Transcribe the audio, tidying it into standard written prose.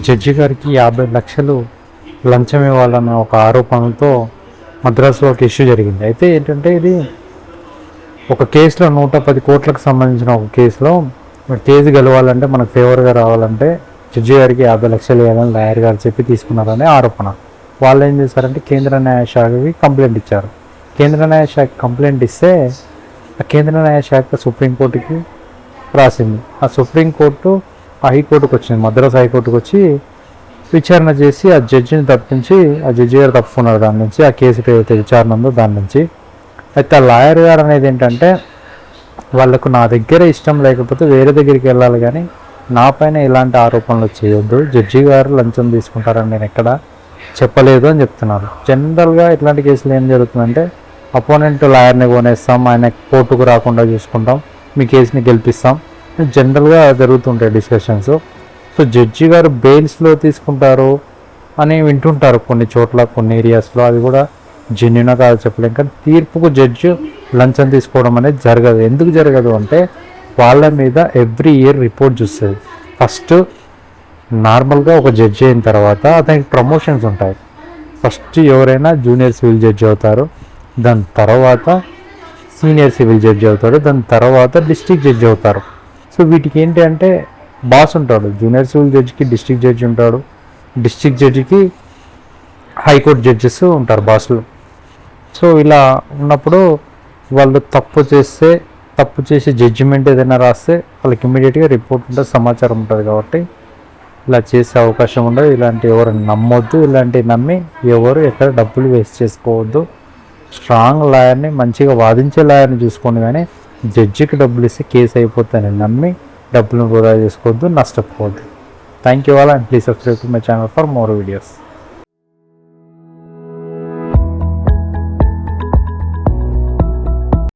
Judge గారికి 50 లక్షలు లంచం ఇవ్వాలన్న ఒక ఆరోపణలతో మద్రాసులో ఒక ఇష్యూ జరిగింది. అయితే ఏంటంటే ఇది ఒక కేసులో 110 కోట్లకు సంబంధించిన ఒక కేసులో కేసు గెలవాలంటే మనకు ఫేవర్గా రావాలంటే జడ్జి గారికి 50 లక్షలు ఇవ్వాలని లాయర్ గారు చెప్పి తీసుకున్నారనే ఆరోపణ. వాళ్ళు ఏం చేశారంటే కేంద్ర న్యాయశాఖకి కంప్లైంట్ ఇచ్చారు. కేంద్ర న్యాయశాఖ కంప్లైంట్ ఇస్తే ఆ కేంద్ర న్యాయశాఖ సుప్రీంకోర్టుకి రాసింది. ఆ సుప్రీంకోర్టు హైకోర్టుకు వచ్చింది, మద్రాసు హైకోర్టుకు వచ్చి విచారణ చేసి ఆ జడ్జిని తప్పించి ఆ జడ్జి గారు తప్పుకున్నారు దాని నుంచి, ఆ కేసు ఏదైతే విచారణ ఉందో దాని నుంచి. అయితే ఆ లాయర్ గారు అనేది ఏంటంటే వాళ్ళకు నా దగ్గర ఇష్టం లేకపోతే వేరే దగ్గరికి వెళ్ళాలి కానీ నా పైన ఇలాంటి ఆరోపణలు చేయొద్దు, జడ్జి గారు లంచం తీసుకుంటారని నేను ఎక్కడ చెప్పలేదు అని చెప్తున్నారు. జనరల్గా ఇట్లాంటి కేసులు ఏం జరుగుతుందంటే అపోనెంట్ లాయర్ని కొనేస్తాం, ఆయన కోర్టుకు రాకుండా చూసుకుంటాం, మీ కేసుని గెలిపిస్తాం, జనరల్గా జరుగుతుంటాయి డిస్కషన్స్. సో జడ్జి గారు బెయిల్స్లో తీసుకుంటారు అని వింటుంటారు కొన్ని చోట్ల, కొన్ని ఏరియాస్లో. అది కూడా జెన్యున్ కాదు చెప్పలేం. కానీ తీర్పుకు జడ్జి లంచం తీసుకోవడం అనేది జరగదు. ఎందుకు జరగదు అంటే వాళ్ళ మీద ఎవ్రీ ఇయర్ రిపోర్ట్ చూస్తుంది. ఫస్ట్ నార్మల్గా ఒక జడ్జి అయిన తర్వాత అతనికి ప్రమోషన్స్ ఉంటాయి. ఫస్ట్ ఎవరైనా జూనియర్ సివిల్ జడ్జి అవుతారు, దాని తర్వాత సీనియర్ సివిల్ జడ్జి అవుతాడు, దాని తర్వాత డిస్ట్రిక్ట్ జడ్జి అవుతారు. సో వీటికి ఏంటి అంటే బాస్ ఉంటాడు, జూనియర్ సివిల్ జడ్జికి డిస్ట్రిక్ట్ జడ్జి ఉంటాడు, డిస్ట్రిక్ట్ జడ్జికి హైకోర్టు జడ్జెస్ ఉంటారు బాసులు. సో ఇలా ఉన్నప్పుడు వాళ్ళు తప్పు చేసి జడ్జిమెంట్ ఏదైనా రాస్తే వాళ్ళకి ఇమ్మీడియట్గా రిపోర్ట్ ఉంటుంది, సమాచారం ఉంటుంది. కాబట్టి ఇలా చేసే అవకాశం ఉండదు. ఇలాంటి ఎవరు నమ్మొద్దు, ఇలాంటివి నమ్మి ఎవరు ఎక్కడ డబ్బులు వేస్ట్ చేసుకోవద్దు. స్ట్రాంగ్ లాయర్ని, మంచిగా వాదించే లాయర్ని చూసుకోండి, కానీ జడ్జికి డబ్బులు ఇస్తే కేసు అయిపోతాయని నమ్మి డబ్బులను వృధా చేసుకోవద్దు, నష్టపోవద్దు. Thank you all and please subscribe to my channel for more videos.